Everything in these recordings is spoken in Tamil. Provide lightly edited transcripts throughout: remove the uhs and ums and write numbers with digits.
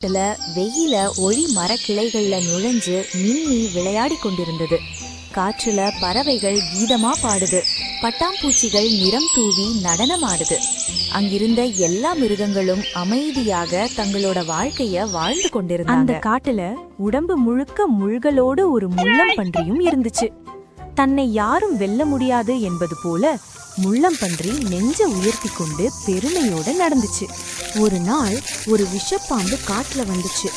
ல வெயில ஒளி மரக்கிளைகள்ல நுழைஞ்சு மின்னி விளையாடி கொண்டிருந்தது. காற்றுல பறவைகள் கீதமா பாடுது, பட்டாம்பூச்சிகள் நிறம் தூவி நடனமாடுது. அங்கிருந்த எல்லா மிருகங்களும் அமைதியாக தங்களோட வாழ்க்கைய வாழ்ந்து கொண்டிருந்தாங்க. அந்த காட்டுல உடம்பு முழுக்க முள்களோடு ஒரு முள்ளம்பன்றியும் இருந்துச்சு. தன்னை யாரும் வெல்ல முடியாது என்பது போல முள்ளம்பன்றி நெஞ்ச உயர்த்தி கொண்டு பெருமையோட நடந்துச்சு. ஒரு நாள் ஒரு விஷப்பாம்பு காட்டுல வந்துச்சு.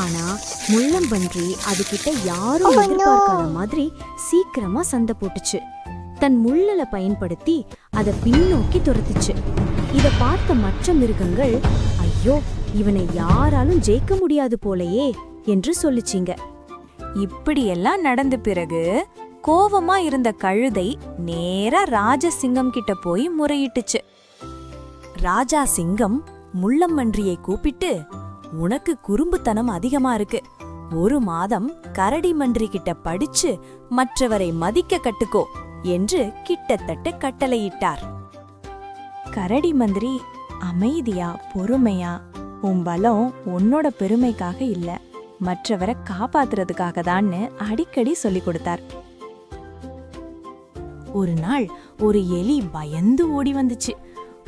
ஆனா முள்ளம்பன்றி அதுகிட்ட யாரும் எதிர்பார்க்காத மாதிரி சீக்கிரமா சண்டை போட்டுச்சு. தன் முள்ளலை பயன்படுத்தி அதை பின்னோக்கி துரத்துச்சு. இத பார்த்த மற்ற மிருகங்கள், ஐயோ, இவனை யாராலும் ஜெயிக்க முடியாது போலையே என்று சொல்லிச்சிங்க. இப்படியெல்லாம் நடந்த பிறகு கோவமா இருந்த கழுதை நேரா ராஜசிங்கம் கிட்ட போய் முறையிட்டுச்சு. ராஜா சிங்கம் முள்ளம்பன்றியை கூப்பிட்டு, உனக்கு குறும்புத்தனம் அதிகமா இருக்கு. ஒரு மாதம் கரடி மன்றி கிட்ட படிச்சு மற்றவரை மதிக்க கட்டுக்கோ என்று கிட்டத்தட்ட கட்டளையிட்டார். கரடி மந்திரி அமைதியா பொறுமையா, உன் பலம் உன்னோட பெருமைக்காக இல்ல, மற்றவரை காப்பாத்துறதுக்காக தான்னு அடிக்கடி சொல்லி கொடுத்தார். ஒரு நாள் ஒரு எலி பயந்து ஓடி வந்துச்சு.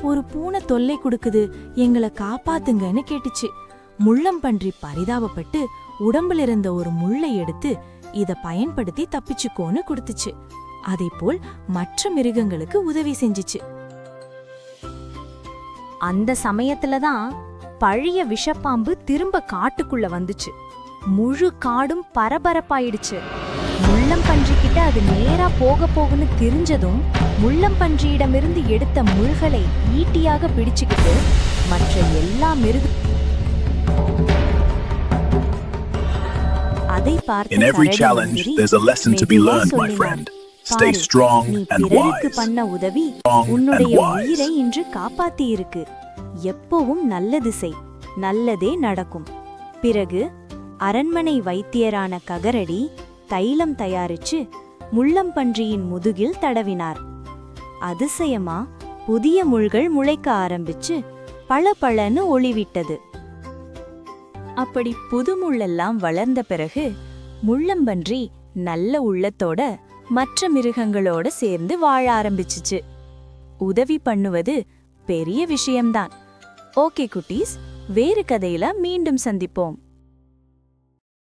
ஒரு பூனை தொல்லை கொடுக்குது, எங்களை காப்பாத்துங்கன்னு கேட்டுச்சு. முள்ளம்பன்றி பரிதாபப்பட்டு உடம்புல இருந்த ஒரு முள்ளை எடுத்து இத பயன்படுத்தி தப்பிச்சுக்கோன்னு கொடுத்துச்சு. அதேபோல் மற்ற மிருகங்களுக்கு உதவி செஞ்சுச்சு. அந்த சமயத்துலதான் பழைய விஷப்பாம்பு திரும்ப காட்டுக்குள்ள வந்துச்சு. முழு காடும் பரபரப்பாயிடுச்சு. முள்ளம்பன்றி கிட்ட அது நேரா போகுன்னு தெரிஞ்சதும் முள்ளம்பன்றியிடமிருந்து எடுத்த முள்களை ஈட்டியாக பிடிச்சுக்கிட்டு மற்ற எல்லா அதை பார்த்து பண்ண உதவி உன்னுடைய உயிரை இன்று காப்பாத்தி இருக்கு. எப்பவும் நல்லது செய், நல்லதே நடக்கும். பிறகு அரண்மனை வைத்தியரான ககரடி தைலம் தயாரிச்சு முள்ளம்பன்றியின் முதுகில் தடவினார். அதிசயமா புதிய முள்கள் முளைக்க ஆரம்பிச்சு பளபளன்னு ஒளிவிட்டது. அப்படி புது முள்ளெல்லாம் வளர்ந்த பிறகு முள்ளம்பன்றி நல்ல உள்ளத்தோட மற்ற மிருகங்களோட சேர்ந்து வாழ ஆரம்பிச்சுச்சு. உதவி பண்ணுவது பெரிய விஷயம்தான். ஓகே குட்டீஸ், வேறு கதையில மீண்டும் சந்திப்போம்.